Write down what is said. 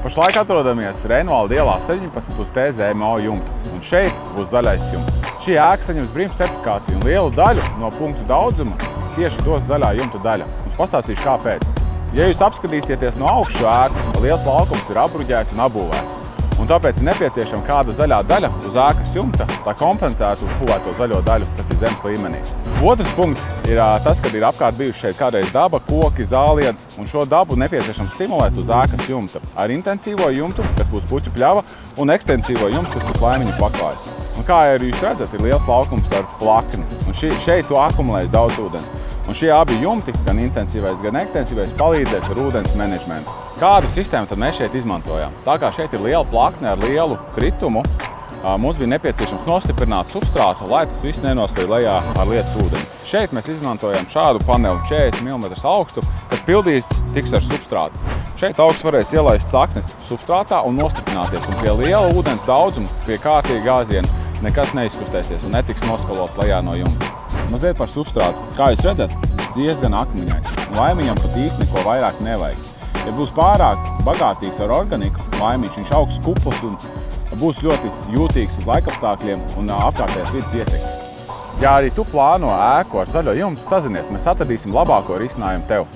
Pašlaik atrodamies Reinvalda ielā 17 uz TZMO jumta, un šeit būs zaļais jumts. Šī ēka saņems brīvības certifikāciju un lielu daļu no punktu daudzuma tieši dos zaļā jumta daļa. Es pastāstīšu, kāpēc. Ja jūs apskatīsieties no augšu ēku, liels laukums ir apbruģēts un apbūvēts. Un tāpēc ir nepieciešama kāda zaļā daļa uz ēkas jumta, lai kompensētu būvēto zaļo daļu, kas ir zemes līmenī. Otrs punkts ir tas, kad ir apkārt bijuši šeit kādreiz daba, koki, zāliedz, un šo dabu nepieciešams simulēt uz ēkas jumta ar intensīvo jumtu, kas būs puķu pļava, un ekstensīvo jumtu, kas būs laimiņu paklājas. Un kā arī jūs redzat, ir liels laukums ar plakni, un šeit to akumulējas daudz ūdens. Un šie abi jumti, gan intensīvais, gan ekstensīvais, palīdzēs ar ūdens menedžmentu. Kādu sistēmu tad mēs šeit izmantojām? Tā kā šeit ir liela plakne ar lielu kritumu, mums bija nepieciešams nostiprināt substrātu, lai tas viss nenoslīd lejā ar lietus ūdeni. Šeit mēs izmantojam šādu paneli 40 mm augstu, kas pildīts tiks ar substrātu. Šeit augsts varēs ielaist saknes substrātā un nostiprināties, un pie liela ūdens daudzuma, pie kārtīga gāziena, nekas neizkustēsies un netiks noskalots lejā no jumta. Mazliet par substrātu. Kā jūs redzat, diezgan akmeņains. Laimiņam pat īsti neko vairāk nevajag. Ja būs pārāk bagātīgs ar organiku laimiņš, viņš augs kupls un būs ļoti jūtīgs uz laikapstākļiem un apkārtējās vidas ietekmi. Ja arī tu plāno ēku ar zaļo jumtu, sazinies, mēs atradīsim labāko risinājumu tev.